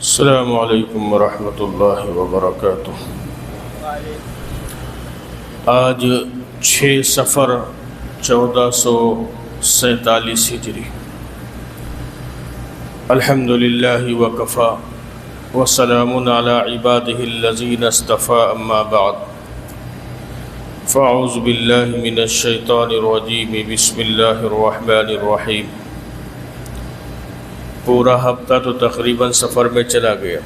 السلام علیکم ورحمۃ اللہ وبرکاتہ۔ آج 6 صفر 1447 ہجری۔ الحمد للہ وکفا وسلام علی عبادہ الذین اصطفیٰ، اما بعد فاعوذ باللہ من الشیطان الرجیم، بسم اللہ الرحمن الرحیم۔ پورا ہفتہ تو تقریباً سفر میں چلا گیا،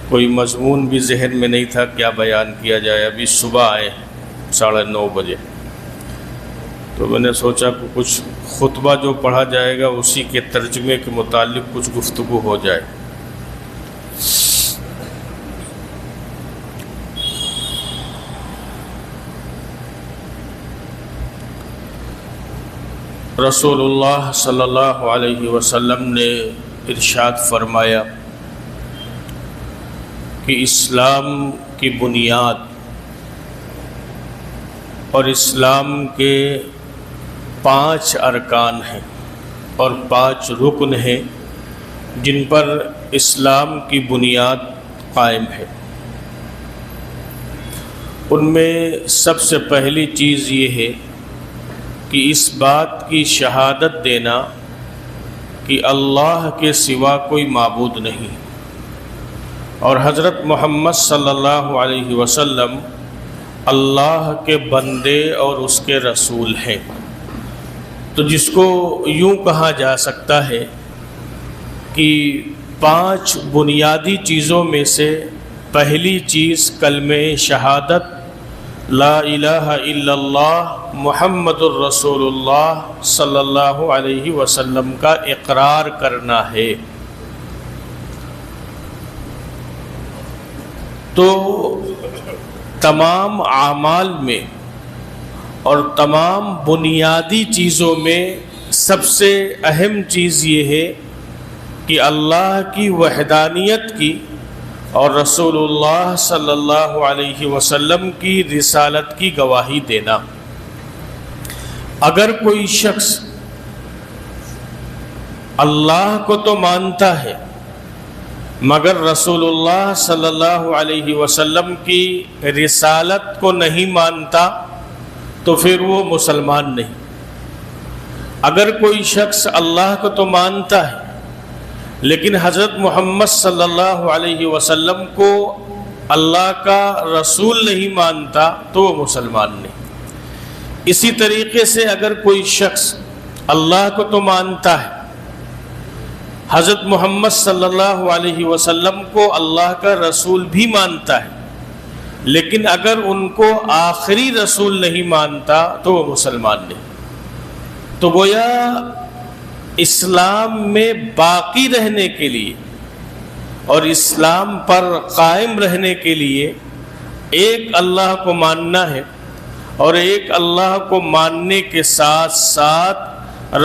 کوئی مضمون بھی ذہن میں نہیں تھا کیا بیان کیا جائے۔ ابھی صبح آئے 9:30 بجے، تو میں نے سوچا کہ کچھ خطبہ جو پڑھا جائے گا اسی کے ترجمے کے متعلق کچھ گفتگو ہو جائے۔ رسول اللہ صلی اللہ علیہ وسلم نے ارشاد فرمایا کہ اسلام کی بنیاد اور اسلام کے 5 ارکان ہیں اور 5 رکن ہیں جن پر اسلام کی بنیاد قائم ہے۔ ان میں سب سے پہلی چیز یہ ہے کہ اس بات کی شہادت دینا کہ اللہ کے سوا کوئی معبود نہیں اور حضرت محمد صلی اللہ علیہ وسلم اللہ کے بندے اور اس کے رسول ہیں۔ تو جس کو یوں کہا جا سکتا ہے کہ 5 بنیادی چیزوں میں سے پہلی چیز کلمہ شہادت لا الہ الا اللہ محمد الرسول اللہ صلی اللہ علیہ وسلم کا اقرار کرنا ہے۔ تو تمام اعمال میں اور تمام بنیادی چیزوں میں سب سے اہم چیز یہ ہے کہ اللہ کی وحدانیت کی اور رسول اللہ صلی اللہ علیہ وسلم کی رسالت کی گواہی دینا۔ اگر کوئی شخص اللہ کو تو مانتا ہے مگر رسول اللہ صلی اللہ علیہ وسلم کی رسالت کو نہیں مانتا تو پھر وہ مسلمان نہیں۔ اگر کوئی شخص اللہ کو تو مانتا ہے لیکن حضرت محمد صلی اللہ علیہ وسلم کو اللہ کا رسول نہیں مانتا تو وہ مسلمان نہیں۔ اسی طریقے سے اگر کوئی شخص اللہ کو تو مانتا ہے، حضرت محمد صلی اللہ علیہ وسلم کو اللہ کا رسول بھی مانتا ہے، لیکن اگر ان کو آخری رسول نہیں مانتا تو وہ مسلمان نہیں۔ تو گویا اسلام میں باقی رہنے کے لیے اور اسلام پر قائم رہنے کے لیے ایک اللہ کو ماننا ہے اور ایک اللہ کو ماننے کے ساتھ ساتھ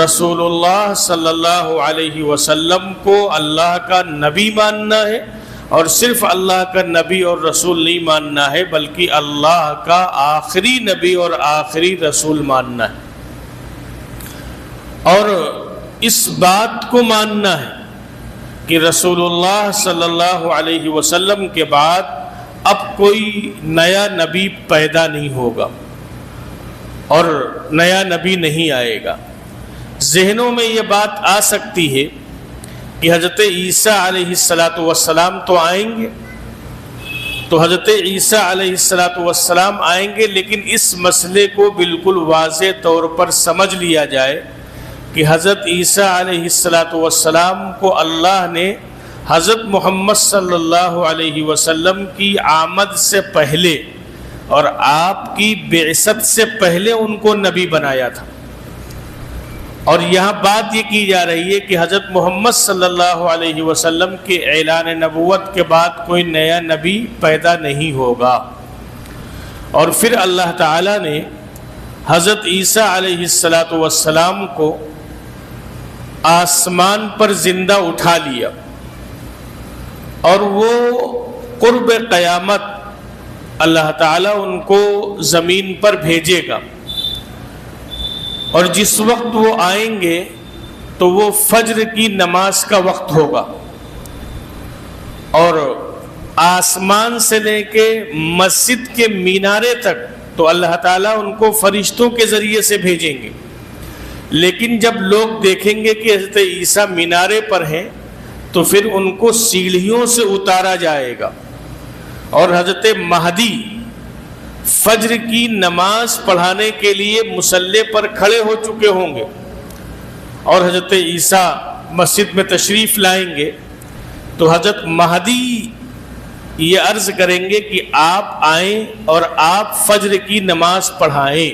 رسول اللہ صلی اللہ علیہ وسلم کو اللہ کا نبی ماننا ہے، اور صرف اللہ کا نبی اور رسول نہیں ماننا ہے بلکہ اللہ کا آخری نبی اور آخری رسول ماننا ہے۔ اور اس بات کو ماننا ہے کہ رسول اللہ صلی اللہ علیہ وسلم کے بعد اب کوئی نیا نبی پیدا نہیں ہوگا اور نیا نبی نہیں آئے گا۔ ذہنوں میں یہ بات آ سکتی ہے کہ حضرت عیسیٰ علیہ السلام تو آئیں گے، تو حضرت عیسیٰ علیہ السلام آئیں گے، لیکن اس مسئلے کو بالکل واضح طور پر سمجھ لیا جائے کہ حضرت عیسیٰ علیہ السلام کو اللہ نے حضرت محمد صلی اللہ علیہ وسلم کی آمد سے پہلے اور آپ کی بعثت سے پہلے ان کو نبی بنایا تھا۔ اور یہاں بات یہ کی جا رہی ہے کہ حضرت محمد صلی اللہ علیہ وسلم کے اعلان نبوت کے بعد کوئی نیا نبی پیدا نہیں ہوگا۔ اور پھر اللہ تعالیٰ نے حضرت عیسیٰ علیہ السلام کو آسمان پر زندہ اٹھا لیا اور وہ قرب قیامت اللہ تعالیٰ ان کو زمین پر بھیجے گا، اور جس وقت وہ آئیں گے تو وہ فجر کی نماز کا وقت ہوگا، اور آسمان سے لے کے مسجد کے مینارے تک تو اللہ تعالیٰ ان کو فرشتوں کے ذریعے سے بھیجیں گے، لیکن جب لوگ دیکھیں گے کہ حضرت عیسیٰ مینارے پر ہیں تو پھر ان کو سیڑھیوں سے اتارا جائے گا، اور حضرت مہدی فجر کی نماز پڑھانے کے لیے مصلی پر کھڑے ہو چکے ہوں گے، اور حضرت عیسیٰ مسجد میں تشریف لائیں گے تو حضرت مہدی یہ عرض کریں گے کہ آپ آئیں اور آپ فجر کی نماز پڑھائیں،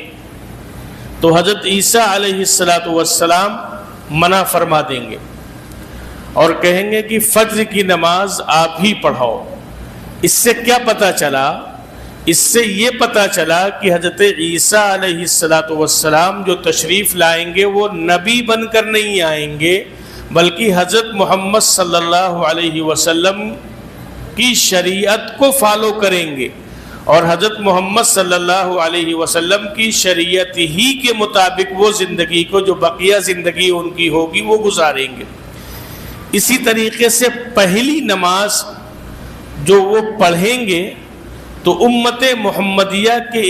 تو حضرت عیسیٰ علیہ السلام منع فرما دیں گے اور کہیں گے کہ فجر کی نماز آپ ہی پڑھاؤ۔ اس سے کیا پتہ چلا؟ اس سے یہ پتہ چلا کہ حضرت عیسیٰ علیہ السلام جو تشریف لائیں گے وہ نبی بن کر نہیں آئیں گے، بلکہ حضرت محمد صلی اللہ علیہ وسلم کی شریعت کو فالو کریں گے، اور حضرت محمد صلی اللہ علیہ وسلم کی شریعت ہی کے مطابق وہ زندگی کو جو بقیہ زندگی ان کی ہوگی وہ گزاریں گے۔ اسی طریقے سے پہلی نماز جو وہ پڑھیں گے تو امت محمدیہ کے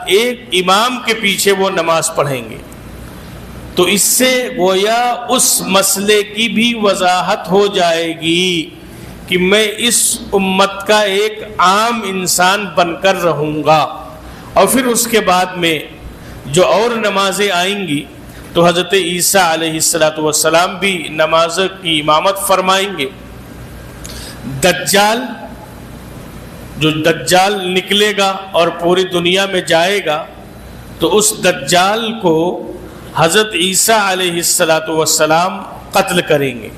ایک امام کے پیچھے وہ نماز پڑھیں گے، تو اس سے گویا اس مسئلے کی بھی وضاحت ہو جائے گی کہ میں اس امت کا ایک عام انسان بن کر رہوں گا۔ اور پھر اس کے بعد میں جو اور نمازیں آئیں گی تو حضرت عیسیٰ علیہ السلام بھی نماز کی امامت فرمائیں گے۔ دجال جو دجال نکلے گا اور پوری دنیا میں جائے گا تو اس دجال کو حضرت عیسیٰ علیہ السلام قتل کریں گے،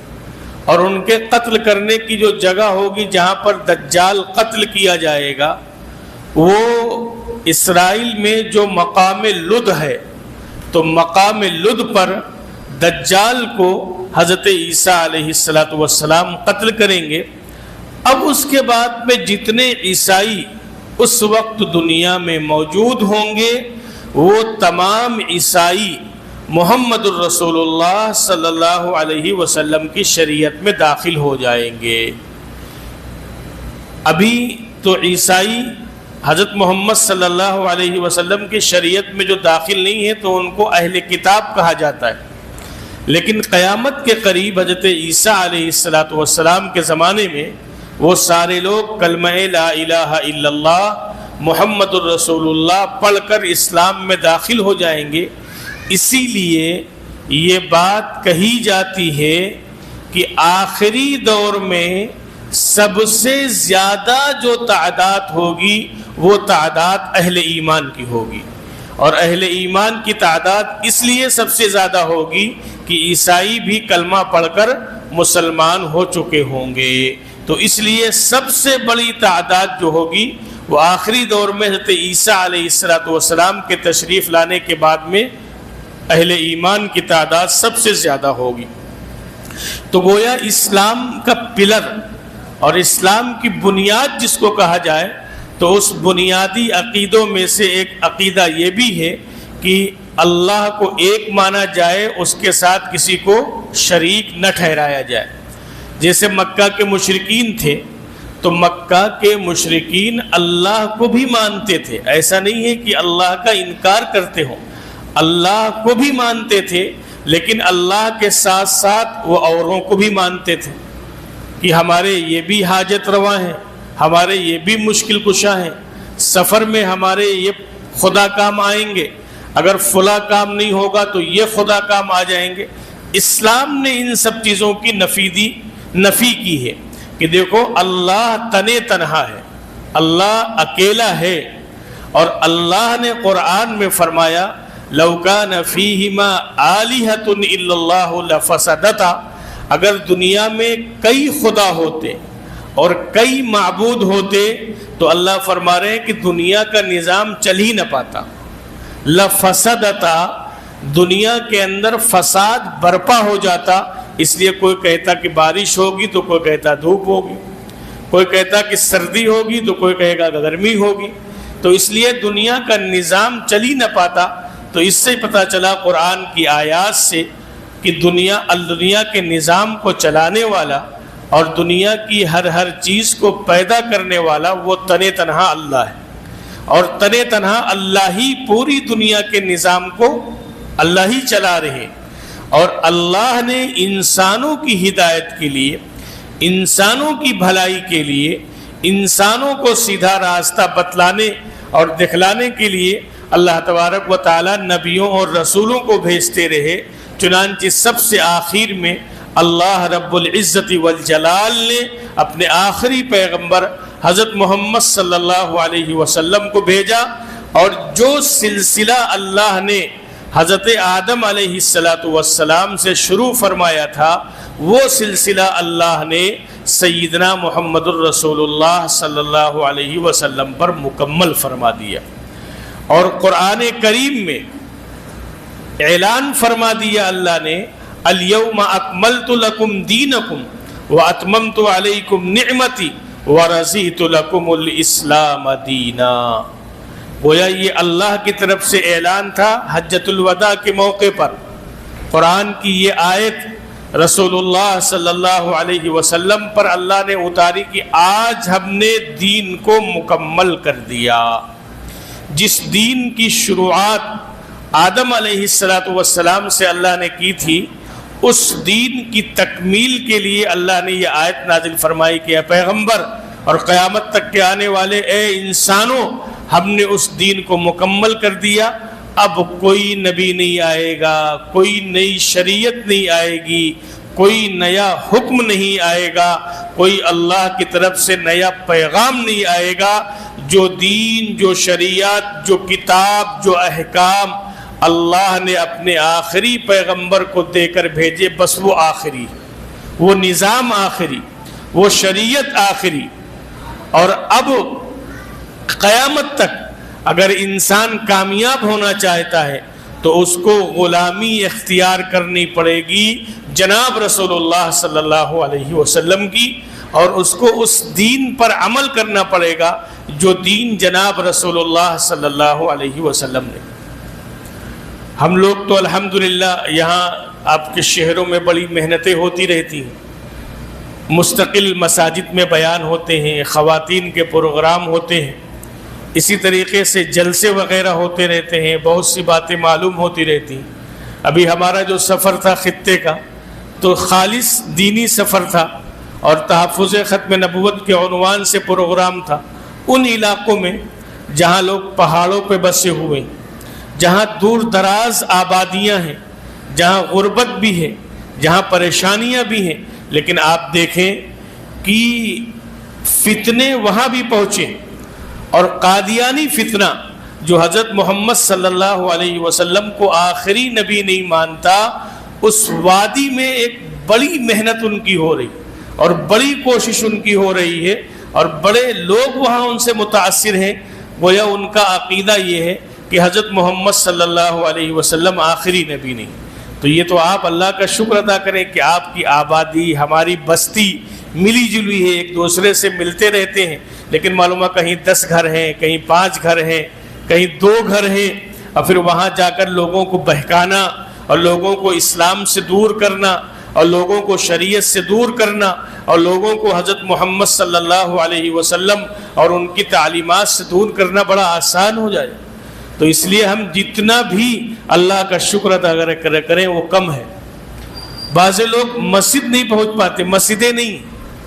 اور ان کے قتل کرنے کی جو جگہ ہوگی جہاں پر دجال قتل کیا جائے گا وہ اسرائیل میں جو مقام لد ہے، تو مقام لد پر دجال کو حضرت عیسیٰ علیہ السلام قتل کریں گے۔ اب اس کے بعد میں جتنے عیسائی اس وقت دنیا میں موجود ہوں گے وہ تمام عیسائی محمد الرسول اللہ صلی اللہ علیہ وسلم کی شریعت میں داخل ہو جائیں گے۔ ابھی تو عیسائی حضرت محمد صلی اللہ علیہ وسلم کی شریعت میں جو داخل نہیں ہے تو ان کو اہل کتاب کہا جاتا ہے، لیکن قیامت کے قریب حضرت عیسیٰ علیہ السلام کے زمانے میں وہ سارے لوگ کلمہ لا الہ الا اللہ محمد الرسول اللہ پڑھ کر اسلام میں داخل ہو جائیں گے۔ اسی لیے یہ بات کہی جاتی ہے کہ آخری دور میں سب سے زیادہ جو تعداد ہوگی وہ تعداد اہل ایمان کی ہوگی، اور اہل ایمان کی تعداد اس لیے سب سے زیادہ ہوگی کہ عیسائی بھی کلمہ پڑھ کر مسلمان ہو چکے ہوں گے، تو اس لیے سب سے بڑی تعداد جو ہوگی وہ آخری دور میں حضرت عیسیٰ علیہ السلام کے تشریف لانے کے بعد میں اہل ایمان کی تعداد سب سے زیادہ ہوگی۔ تو گویا اسلام کا پلر اور اسلام کی بنیاد جس کو کہا جائے تو اس بنیادی عقیدوں میں سے ایک عقیدہ یہ بھی ہے کہ اللہ کو ایک مانا جائے، اس کے ساتھ کسی کو شریک نہ ٹھہرایا جائے۔ جیسے مکہ کے مشرکین تھے تو مکہ کے مشرکین اللہ کو بھی مانتے تھے، ایسا نہیں ہے کہ اللہ کا انکار کرتے ہوں، اللہ کو بھی مانتے تھے، لیکن اللہ کے ساتھ ساتھ وہ اوروں کو بھی مانتے تھے کہ ہمارے یہ بھی حاجت روا ہیں، ہمارے یہ بھی مشکل کشا ہیں، سفر میں ہمارے یہ خدا کام آئیں گے، اگر فلاں کام نہیں ہوگا تو یہ خدا کام آ جائیں گے۔ اسلام نے ان سب چیزوں کی نفی کی ہے کہ دیکھو اللہ تنہا ہے، اللہ اکیلا ہے، اور اللہ نے قرآن میں فرمایا لو کان فیہما آلہۃ الا اللہ لفسدتا، اگر دنیا میں کئی خدا ہوتے اور کئی معبود ہوتے تو اللہ فرما رہے ہیں کہ دنیا کا نظام چل ہی نہ پاتا، لفسدتا، دنیا کے اندر فساد برپا ہو جاتا۔ اس لیے کوئی کہتا کہ بارش ہوگی تو کوئی کہتا دھوپ ہوگی، کوئی کہتا کہ سردی ہوگی تو کوئی کہے گا گرمی ہوگی، تو اس لیے دنیا کا نظام چل ہی نہ پاتا۔ تو اس سے پتہ چلا قرآن کی آیات سے کہ دنیا کے نظام کو چلانے والا اور دنیا کی ہر چیز کو پیدا کرنے والا وہ تنے تنہا اللہ ہے، اور تنے تنہا اللہ ہی پوری دنیا کے نظام کو اللہ ہی چلا رہے، اور اللہ نے انسانوں کی ہدایت کے لیے، انسانوں کی بھلائی کے لیے، انسانوں کو سیدھا راستہ بتلانے اور دکھلانے کے لیے اللہ تبارک و تعالی نبیوں اور رسولوں کو بھیجتے رہے۔ چنانچہ سب سے آخر میں اللہ رب العزت والجلال نے اپنے آخری پیغمبر حضرت محمد صلی اللہ علیہ وسلم کو بھیجا، اور جو سلسلہ اللہ نے حضرت آدم علیہ السلام سے شروع فرمایا تھا، وہ سلسلہ اللہ نے سیدنا محمد الرسول اللہ صلی اللہ علیہ وسلم پر مکمل فرما دیا، اور قرآن کریم میں اعلان فرما دیا اللہ نے، الیوم اکملت لکم دینکم واتممت علیکم نعمتی ورضیت لکم الاسلام دینا۔ گویا یہ اللہ کی طرف سے اعلان تھا حجۃ الوداع کے موقع پر۔ قرآن کی یہ آیت رسول اللہ صلی اللہ علیہ وسلم پر اللہ نے اتاری کہ آج ہم نے دین کو مکمل کر دیا۔ جس دین کی شروعات آدم علیہ السلام سے اللہ نے کی تھی، اس دین کی تکمیل کے لیے اللہ نے یہ آیت نازل فرمائی کہ اے پیغمبر اور قیامت تک کے آنے والے اے انسانوں، ہم نے اس دین کو مکمل کر دیا، اب کوئی نبی نہیں آئے گا، کوئی نئی شریعت نہیں آئے گی، کوئی نیا حکم نہیں آئے گا، کوئی اللہ کی طرف سے نیا پیغام نہیں آئے گا۔ جو دین، جو شریعت، جو کتاب، جو احکام اللہ نے اپنے آخری پیغمبر کو دے کر بھیجے، بس وہ آخری، وہ نظام آخری، وہ شریعت آخری۔ اور اب قیامت تک اگر انسان کامیاب ہونا چاہتا ہے تو اس کو غلامی اختیار کرنی پڑے گی جناب رسول اللہ صلی اللہ علیہ وسلم کی، اور اس کو اس دین پر عمل کرنا پڑے گا جو دین جناب رسول اللہ صلی اللہ علیہ وسلم نے۔ ہم لوگ تو الحمدللہ یہاں آپ کے شہروں میں بڑی محنتیں ہوتی رہتی ہیں، مستقل مساجد میں بیان ہوتے ہیں، خواتین کے پروگرام ہوتے ہیں، اسی طریقے سے جلسے وغیرہ ہوتے رہتے ہیں، بہت سی باتیں معلوم ہوتی رہتی ہیں۔ ابھی ہمارا جو سفر تھا خطے کا تو خالص دینی سفر تھا، اور تحفظ ختم نبوت کے عنوان سے پروگرام تھا ان علاقوں میں جہاں لوگ پہاڑوں پہ بسے ہوئے، جہاں دور دراز آبادیاں ہیں، جہاں غربت بھی ہے، جہاں پریشانیاں بھی ہیں، لیکن آپ دیکھیں کہ فتنے وہاں بھی پہنچے، اور قادیانی فتنہ جو حضرت محمد صلی اللہ علیہ وسلم کو آخری نبی نہیں مانتا، اس وادی میں ایک بڑی محنت ان کی ہو رہی اور بڑی کوشش ان کی ہو رہی ہے، اور بڑے لوگ وہاں ان سے متاثر ہیں۔ گویا ان کا عقیدہ یہ ہے کہ حضرت محمد صلی اللہ علیہ وسلم آخری نبی نہیں۔ تو یہ تو آپ اللہ کا شکر ادا کریں کہ آپ کی آبادی، ہماری بستی ملی جلی ہے، ایک دوسرے سے ملتے رہتے ہیں، لیکن معلوم ہے کہیں 10 گھر ہیں، کہیں 5 گھر ہیں، کہیں 2 گھر ہیں، اور پھر وہاں جا کر لوگوں کو بہکانا اور لوگوں کو اسلام سے دور کرنا اور لوگوں کو شریعت سے دور کرنا اور لوگوں کو حضرت محمد صلی اللہ علیہ وسلم اور ان کی تعلیمات سے دور کرنا بڑا آسان ہو جائے۔ تو اس لیے ہم جتنا بھی اللہ کا شکر ادا کریں وہ کم ہے۔ بعض لوگ مسجد نہیں پہنچ پاتے، مسجدیں نہیں،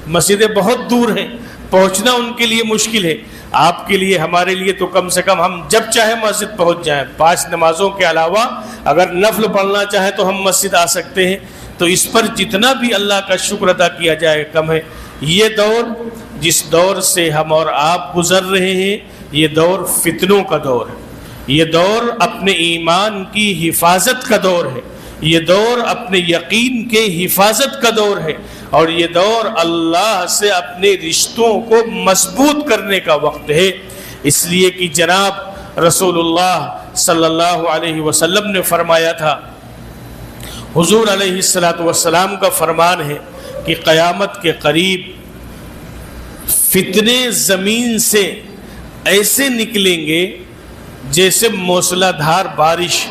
مسجدیں بہت دور ہیں، پہنچنا ان کے لیے مشکل ہے۔ آپ کے لیے، ہمارے لیے تو کم سے کم ہم جب چاہے مسجد پہنچ جائیں، 5 نمازوں کے علاوہ اگر نفل پڑھنا چاہے تو ہم مسجد آ سکتے ہیں۔ تو اس پر جتنا بھی اللہ کا شکر ادا کیا جائے کم ہے۔ یہ دور جس دور سے ہم اور آپ گزر رہے ہیں، یہ دور فتنوں کا دور ہے، یہ دور اپنے ایمان کی حفاظت کا دور ہے، یہ دور اپنے یقین کے حفاظت کا دور ہے، اور یہ دور اللہ سے اپنے رشتوں کو مضبوط کرنے کا وقت ہے۔ اس لیے کہ جناب رسول اللہ صلی اللہ علیہ وسلم نے فرمایا تھا، حضور علیہ السلام کا فرمان ہے کہ قیامت کے قریب فتنے زمین سے ایسے نکلیں گے جیسے موسلا دھار بارش،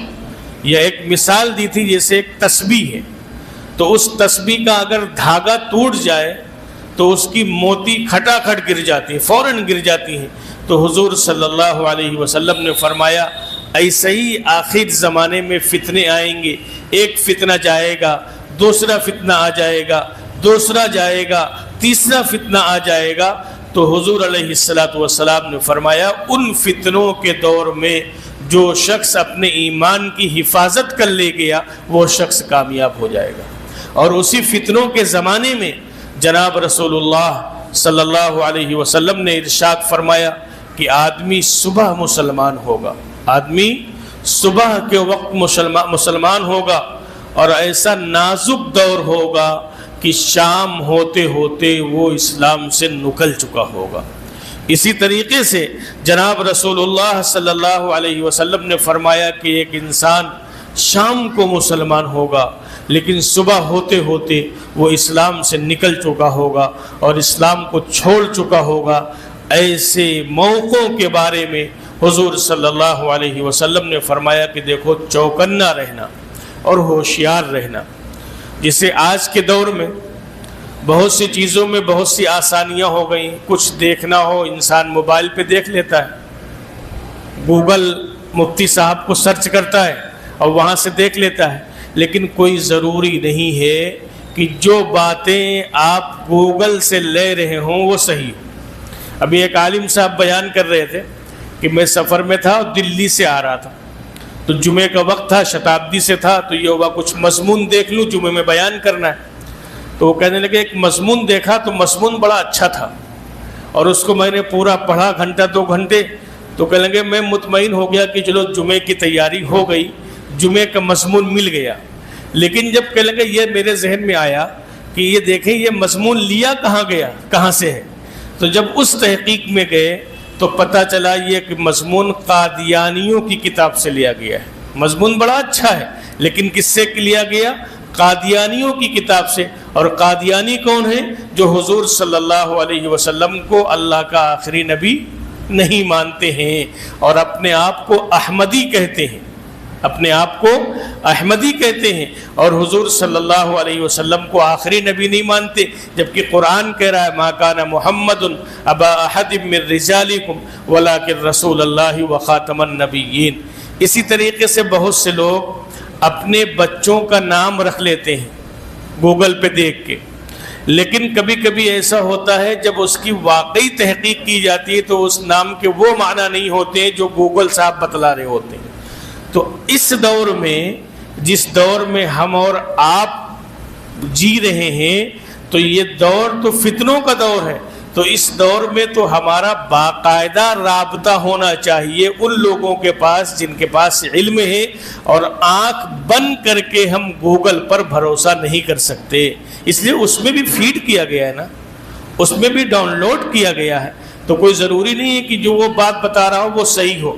یا ایک مثال دی تھی جیسے ایک تسبیح ہے، تو اس تسبیح کا اگر دھاگا ٹوٹ جائے تو اس کی موتی کھٹا کھٹ گر جاتی ہے، فوراً گر جاتی ہیں۔ تو حضور صلی اللہ علیہ وسلم نے فرمایا ایسے ہی آخر زمانے میں فتنے آئیں گے، ایک فتنہ جائے گا، دوسرا فتنہ آ جائے گا، دوسرا جائے گا، تیسرا فتنہ آ جائے گا۔ تو حضور علیہ السلام نے فرمایا ان فتنوں کے دور میں جو شخص اپنے ایمان کی حفاظت کر لے گیا وہ شخص کامیاب ہو جائے گا۔ اور اسی فتنوں کے زمانے میں جناب رسول اللہ صلی اللہ علیہ وسلم نے ارشاد فرمایا کہ آدمی صبح مسلمان ہوگا، آدمی صبح کے وقت مسلمان ہوگا، اور ایسا نازک دور ہوگا کہ شام ہوتے ہوتے وہ اسلام سے نکل چکا ہوگا۔ اسی طریقے سے جناب رسول اللہ صلی اللہ علیہ وسلم نے فرمایا کہ ایک انسان شام کو مسلمان ہوگا لیکن صبح ہوتے ہوتے وہ اسلام سے نکل چکا ہوگا اور اسلام کو چھوڑ چکا ہوگا۔ ایسے موقعوں کے بارے میں حضور صلی اللہ علیہ وسلم نے فرمایا کہ دیکھو چوکنا رہنا اور ہوشیار رہنا۔ جسے آج کے دور میں بہت سی چیزوں میں بہت سی آسانیاں ہو گئیں، کچھ دیکھنا ہو انسان موبائل پہ دیکھ لیتا ہے، گوگل مفتی صاحب کو سرچ کرتا ہے اور وہاں سے دیکھ لیتا ہے، لیکن کوئی ضروری نہیں ہے کہ جو باتیں آپ گوگل سے لے رہے ہوں وہ صحیح ہو۔ ابھی ایک عالم صاحب بیان کر رہے تھے کہ میں سفر میں تھا اور دلی سے آ رہا تھا، تو جمعے کا وقت تھا، شتابدی سے تھا، تو یہ ہوا کچھ مضمون دیکھ لوں، جمعے میں بیان کرنا ہے۔ تو وہ کہنے لگے ایک مضمون دیکھا تو مضمون بڑا اچھا تھا اور اس کو میں نے پورا پڑھا گھنٹہ 2 گھنٹے، تو کہنے لگے میں مطمئن ہو گیا کہ چلو جمعے کی تیاری ہو گئی، جمعے کا مضمون مل گیا۔ لیکن جب کہنے لگے یہ میرے ذہن میں آیا کہ یہ دیکھیں یہ مضمون لیا کہاں گیا، کہاں سے ہے، تو جب اس تحقیق میں گئے تو پتہ چلا یہ کہ مضمون قادیانیوں کی کتاب سے لیا گیا ہے۔ مضمون بڑا اچھا ہے لیکن کس سے لیا گیا؟ قادیانیوں کی کتاب سے۔ اور قادیانی کون ہیں؟ جو حضور صلی اللہ علیہ وسلم کو اللہ کا آخری نبی نہیں مانتے ہیں اور اپنے آپ کو احمدی کہتے ہیں، اپنے آپ کو احمدی کہتے ہیں، اور حضور صلی اللہ علیہ وسلم کو آخری نبی نہیں مانتے، جبکہ قرآن کہہ رہا ہے ما کان محمد ابا احد من رجالکم ولکن رسول اللہ وخاتم النبیین۔ اسی طریقے سے بہت سے لوگ اپنے بچوں کا نام رکھ لیتے ہیں گوگل پہ دیکھ کے، لیکن کبھی کبھی ایسا ہوتا ہے جب اس کی واقعی تحقیق کی جاتی ہے تو اس نام کے وہ معنی نہیں ہوتے جو گوگل صاحب بتلا رہے ہوتے ہیں۔ تو اس دور میں، جس دور میں ہم اور آپ جی رہے ہیں، تو یہ دور تو فتنوں کا دور ہے، تو اس دور میں تو ہمارا باقاعدہ رابطہ ہونا چاہیے ان لوگوں کے پاس جن کے پاس علم ہے، اور آنکھ بند کر کے ہم گوگل پر بھروسہ نہیں کر سکتے، اس لیے اس میں بھی فیڈ کیا گیا ہے نا، اس میں بھی ڈاؤن لوڈ کیا گیا ہے، تو کوئی ضروری نہیں ہے کہ جو وہ بات بتا رہا ہو وہ صحیح ہو۔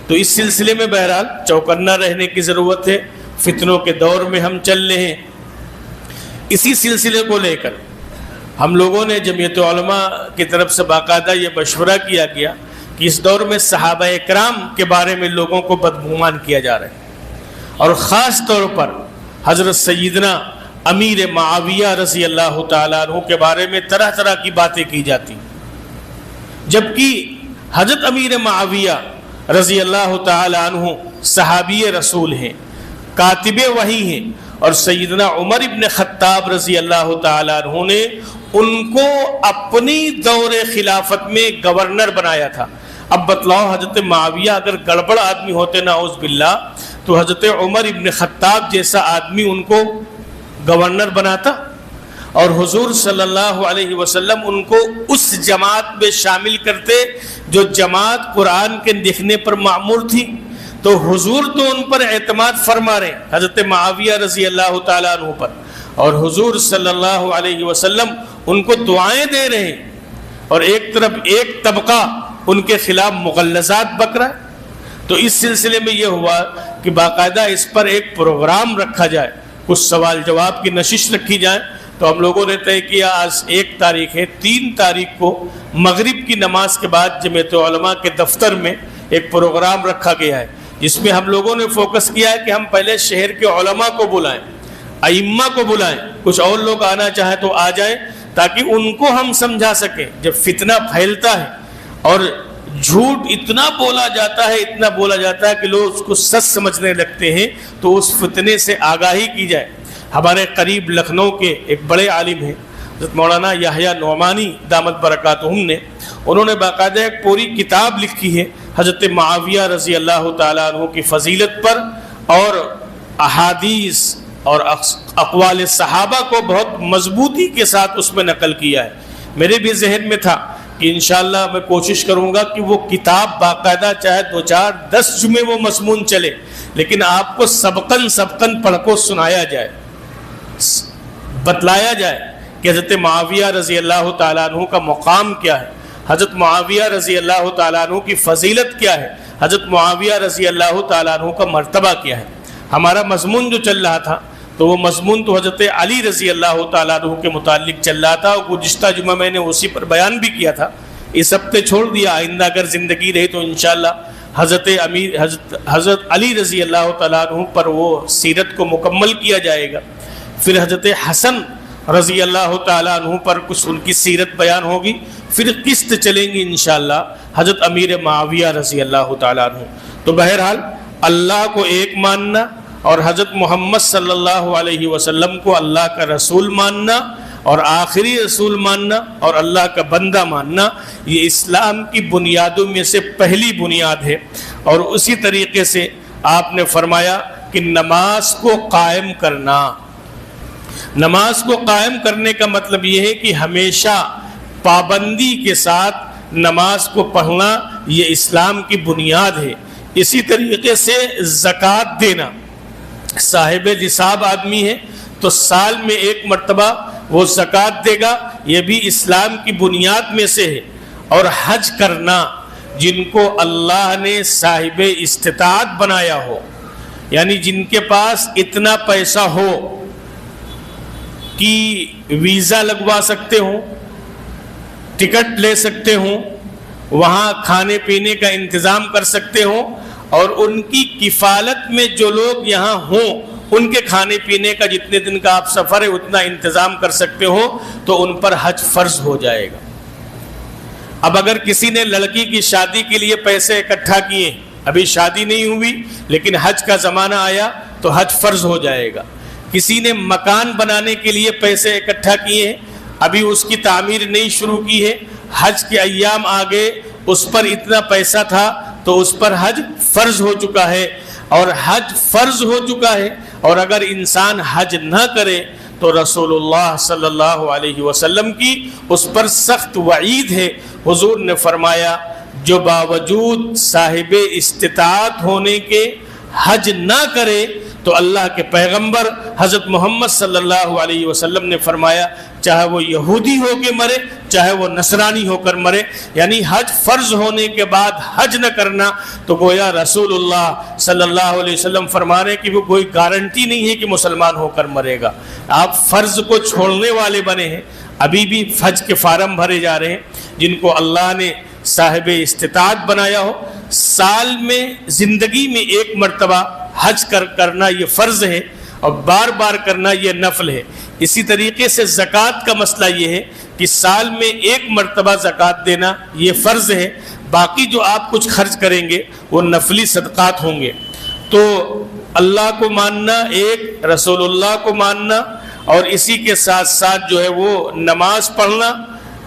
تو اس سلسلے میں بہرحال چوکنا رہنے کی ضرورت ہے، فتنوں کے دور میں ہم چل رہے ہیں۔ اسی سلسلے کو لے کر ہم لوگوں نے جمعیت علماء کی طرف سے باقاعدہ یہ مشورہ کیا گیا کہ اس دور میں صحابہ اکرام کے بارے میں لوگوں کو بدگمان کیا جا رہا ہے، اور خاص طور پر حضرت سیدنا امیر معاویہ رضی اللہ تعالیٰ عنہ کے بارے میں طرح طرح کی باتیں کی جاتی، جبکہ حضرت امیر معاویہ رضی اللہ تعالیٰ عنہ صحابی رسول ہیں، کاتب وحی ہیں، اور سیدنا عمر ابن خطاب رضی اللہ تعالیٰ عنہ نے ان کو اپنی دور خلافت میں گورنر بنایا تھا۔ اب بتلاؤ حضرت معاویہ اگر گڑبڑ آدمی ہوتے نعوذ باللہ تو حضرت عمر ابن خطاب جیسا آدمی ان کو گورنر بناتا، اور حضور صلی اللہ علیہ وسلم ان کو اس جماعت میں شامل کرتے جو جماعت قرآن کے لکھنے پر معمور تھی۔ تو حضور تو ان پر اعتماد فرما رہے ہیں حضرت معاویہ رضی اللہ تعالیٰ عنہ پر، اور حضور صلی اللہ علیہ وسلم ان کو دعائیں دے رہے ہیں، اور ایک طرف ایک طبقہ ان کے خلاف مغلظات بک رہا ہے۔ تو اس سلسلے میں یہ ہوا کہ باقاعدہ اس پر ایک پروگرام رکھا جائے، کچھ سوال جواب کی نشست رکھی جائے۔ تو ہم لوگوں نے طے کیا آج 1 تاریخ ہے، 3 تاریخ کو مغرب کی نماز کے بعد جمعیت علماء کے دفتر میں ایک پروگرام رکھا گیا ہے، جس میں ہم لوگوں نے فوکس کیا ہے کہ ہم پہلے شہر کے علماء کو بلائیں، ائمہ کو بلائیں، کچھ اور لوگ آنا چاہیں تو آ جائیں، تاکہ ان کو ہم سمجھا سکیں. جب فتنہ پھیلتا ہے اور جھوٹ اتنا بولا جاتا ہے کہ لوگ اس کو سچ سمجھنے لگتے ہیں, تو اس فتنے سے آگاہی کی جائے. ہمارے قریب لکھنؤ کے ایک بڑے عالم ہیں حضرت مولانا یحییٰ نعمانی دامت برکاتہم نے, انہوں نے باقاعدہ ایک پوری کتاب لکھی ہے حضرت معاویہ رضی اللہ تعالیٰ عنہ کی فضیلت پر, اور احادیث اور اقوال صحابہ کو بہت مضبوطی کے ساتھ اس میں نقل کیا ہے. میرے بھی ذہن میں تھا کہ انشاءاللہ میں کوشش کروں گا کہ وہ کتاب باقاعدہ چاہے 2 4 10 جمعے وہ مضمون چلے, لیکن آپ کو سبقاً پڑھ کو سنایا جائے, بتلایا جائے کہ حضرت معاویہ رضی اللہ تعالیٰ عنہ کا مقام کیا ہے, حضرت معاویہ رضی اللہ تعالیٰ عنہ کی فضیلت کیا ہے, حضرت معاویہ رضی اللہ تعالیٰ عنہ کا مرتبہ کیا ہے. ہمارا مضمون جو چل رہا تھا تو وہ مضمون تو حضرت علی رضی اللہ تعالیٰ عنہ کے متعلق چل رہا تھا, اور گزشتہ جمعہ میں نے اسی پر بیان بھی کیا تھا. اس ہفتے چھوڑ دیا, آئندہ اگر زندگی رہی تو انشاءاللہ حضرت علی رضی اللہ تعالیٰ عنہ پر وہ سیرت کو مکمل کیا جائے گا. پھر حضرت حسن رضی اللہ تعالیٰ عنہ پر کچھ ان کی سیرت بیان ہوگی. پھر قسط چلیں گی انشاءاللہ حضرت امیر معاویہ رضی اللہ تعالیٰ عنہ. تو بہرحال اللہ کو ایک ماننا اور حضرت محمد صلی اللہ علیہ وسلم کو اللہ کا رسول ماننا اور آخری رسول ماننا اور اللہ کا بندہ ماننا, یہ اسلام کی بنیادوں میں سے پہلی بنیاد ہے. اور اسی طریقے سے آپ نے فرمایا کہ نماز کو قائم کرنا, نماز کو قائم کرنے کا مطلب یہ ہے کہ ہمیشہ پابندی کے ساتھ نماز کو پڑھنا, یہ اسلام کی بنیاد ہے. اسی طریقے سے زکوٰۃ دینا, صاحب نصاب آدمی ہے تو سال میں 1 مرتبہ وہ زکوٰۃ دے گا, یہ بھی اسلام کی بنیاد میں سے ہے. اور حج کرنا, جن کو اللہ نے صاحب استطاعت بنایا ہو, یعنی جن کے پاس اتنا پیسہ ہو کہ ویزا لگوا سکتے ہوں, ٹکٹ لے سکتے ہوں, وہاں کھانے پینے کا انتظام کر سکتے ہوں, اور ان کی کفالت میں جو لوگ یہاں ہوں ان کے کھانے پینے کا جتنے دن کا آپ سفر ہے اتنا انتظام کر سکتے ہو, تو ان پر حج فرض ہو جائے گا. اب اگر کسی نے لڑکی کی شادی کے لیے پیسے اکٹھا کیے, ابھی شادی نہیں ہوئی لیکن حج کا زمانہ آیا تو حج فرض ہو جائے گا. کسی نے مکان بنانے کے لیے پیسے اکٹھا کیے ہیں, ابھی اس کی تعمیر نہیں شروع کی ہے, حج کے ایام آگے, اس پر اتنا پیسہ تھا تو اس پر حج فرض ہو چکا ہے. اور حج فرض ہو چکا ہے, اور اگر انسان حج نہ کرے تو رسول اللہ صلی اللہ علیہ وسلم کی اس پر سخت وعید ہے. حضور نے فرمایا جو باوجود صاحب استطاعت ہونے کے حج نہ کرے تو اللہ کے پیغمبر حضرت محمد صلی اللہ علیہ وسلم نے فرمایا چاہے وہ یہودی ہو کے مرے چاہے وہ نصرانی ہو کر مرے. یعنی حج فرض ہونے کے بعد حج نہ کرنا تو گویا رسول اللہ صلی اللہ علیہ وسلم فرما رہے کہ وہ کوئی گارنٹی نہیں ہے کہ مسلمان ہو کر مرے گا. آپ فرض کو چھوڑنے والے بنے ہیں. ابھی بھی حج کے فارم بھرے جا رہے ہیں جن کو اللہ نے صاحب استطاعت بنایا ہو. سال میں زندگی میں 1 مرتبہ حج کرنا یہ فرض ہے, اور بار بار کرنا یہ نفل ہے. اسی طریقے سے زکوٰۃ کا مسئلہ یہ ہے کہ سال میں 1 مرتبہ زکوٰۃ دینا یہ فرض ہے, باقی جو آپ کچھ خرچ کریں گے وہ نفلی صدقات ہوں گے. تو اللہ کو ماننا, ایک رسول اللہ کو ماننا, اور اسی کے ساتھ ساتھ جو ہے وہ نماز پڑھنا,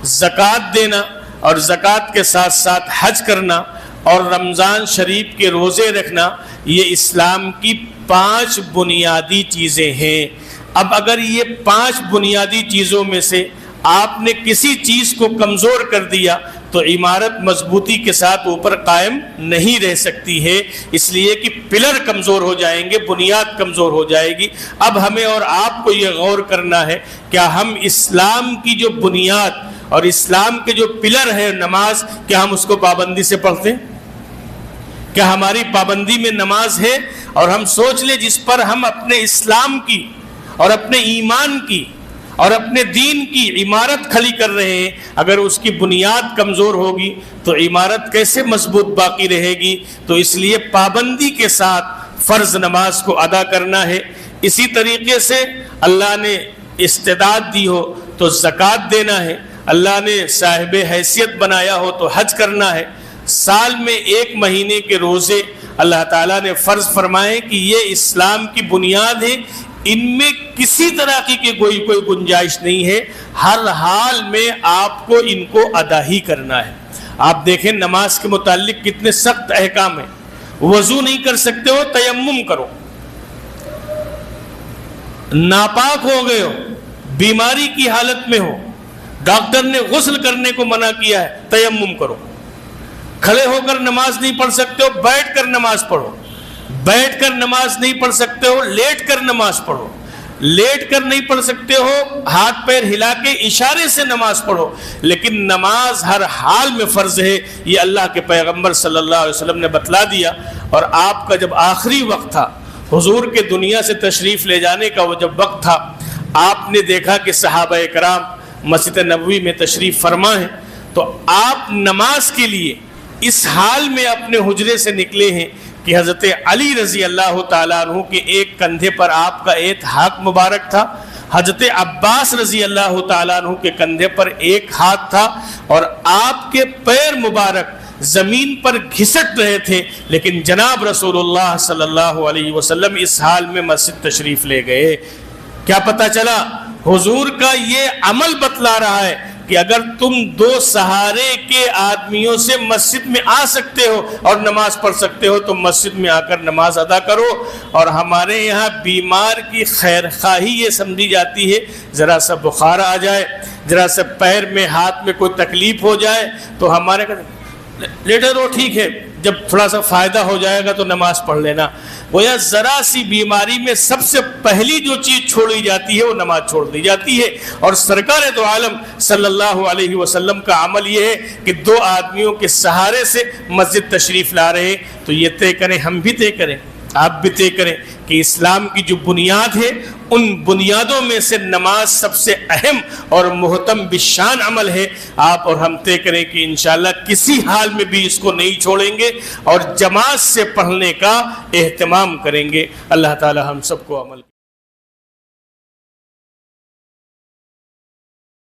زکوٰۃ دینا, اور زکوٰۃ کے ساتھ ساتھ حج کرنا, اور رمضان شریف کے روزے رکھنا, یہ اسلام کی 5 بنیادی چیزیں ہیں. اب اگر یہ 5 بنیادی چیزوں میں سے آپ نے کسی چیز کو کمزور کر دیا تو عمارت مضبوطی کے ساتھ اوپر قائم نہیں رہ سکتی ہے, اس لیے کہ پلر کمزور ہو جائیں گے, بنیاد کمزور ہو جائے گی. اب ہمیں اور آپ کو یہ غور کرنا ہے کیا ہم اسلام کی جو بنیاد اور اسلام کے جو پلر ہے نماز, کیا ہم اس کو پابندی سے پڑھتے ہیں؟ کیا ہماری پابندی میں نماز ہے؟ اور ہم سوچ لیں جس پر ہم اپنے اسلام کی اور اپنے ایمان کی اور اپنے دین کی عمارت کھڑی کر رہے ہیں, اگر اس کی بنیاد کمزور ہوگی تو عمارت کیسے مضبوط باقی رہے گی؟ تو اس لیے پابندی کے ساتھ فرض نماز کو ادا کرنا ہے. اسی طریقے سے اللہ نے استعداد دی ہو تو زکوٰۃ دینا ہے، اللہ نے صاحب حیثیت بنایا ہو تو حج کرنا ہے، سال میں 1 مہینے کے روزے اللہ تعالیٰ نے فرض فرمائے کہ یہ اسلام کی بنیاد ہے، ان میں کسی طرح کی کوئی گنجائش نہیں ہے، ہر حال میں آپ کو ان کو ادا ہی کرنا ہے۔ آپ دیکھیں نماز کے متعلق کتنے سخت احکام ہیں۔ وضو نہیں کر سکتے ہو تیمم کرو، ناپاک ہو گئے ہو، بیماری کی حالت میں ہو، ڈاکٹر نے غسل کرنے کو منع کیا ہے، تیمم کرو۔ کھڑے ہو کر نماز نہیں پڑھ سکتے ہو، بیٹھ کر نماز پڑھو۔ بیٹھ کر نماز نہیں پڑھ سکتے ہو، لیٹ کر نماز پڑھو۔ لیٹ کر نہیں پڑھ سکتے ہو، ہاتھ پیر ہلا کے اشارے سے نماز پڑھو۔ لیکن نماز ہر حال میں فرض ہے، یہ اللہ کے پیغمبر صلی اللہ علیہ وسلم نے بتلا دیا۔ اور آپ کا جب آخری وقت تھا، حضور کے دنیا سے تشریف لے جانے کا وہ جب وقت تھا، آپ نے دیکھا کہ صحابہ کرام مسجد نبوی میں تشریف فرما ہیں، تو آپ نماز کے لیے اس حال میں اپنے حجرے سے نکلے ہیں کہ حضرت علی رضی اللہ تعالیٰ عنہ کے ایک کندھے پر آپ کا ایک ہاتھ مبارک تھا، حضرت عباس رضی اللہ تعالیٰ عنہ کے کندھے پر ایک ہاتھ تھا، اور آپ کے پیر مبارک زمین پر گھسٹ رہے تھے، لیکن جناب رسول اللہ صلی اللہ علیہ وسلم اس حال میں مسجد تشریف لے گئے۔ کیا پتہ چلا؟ حضور کا یہ عمل بتلا رہا ہے کہ اگر تم 2 سہارے کے آدمیوں سے مسجد میں آ سکتے ہو اور نماز پڑھ سکتے ہو تو مسجد میں آ کر نماز ادا کرو۔ اور ہمارے یہاں بیمار کی خیر خواہی یہ سمجھی جاتی ہے، ذرا سا بخار آ جائے، ذرا سا پیر میں ہاتھ میں کوئی تکلیف ہو جائے تو ہمارے لیٹر ہو ٹھیک ہے، جب تھوڑا سا فائدہ ہو جائے گا تو نماز پڑھ لینا۔ گویا ذرا سی بیماری میں سب سے پہلی جو چیز چھوڑی جاتی ہے وہ نماز چھوڑ دی جاتی ہے۔ اور سرکار دو عالم صلی اللہ علیہ وسلم کا عمل یہ ہے کہ 2 آدمیوں کے سہارے سے مسجد تشریف لا رہے، تو یہ طے کریں، ہم بھی طے کریں، آپ بھی طے کریں کہ اسلام کی جو بنیاد ہے ان بنیادوں میں سے نماز سب سے اہم اور محتم بالشان عمل ہے۔ آپ اور ہم طے کریں کہ انشاءاللہ کسی حال میں بھی اس کو نہیں چھوڑیں گے اور جماعت سے پڑھنے کا اہتمام کریں گے۔ اللہ تعالی ہم سب کو عمل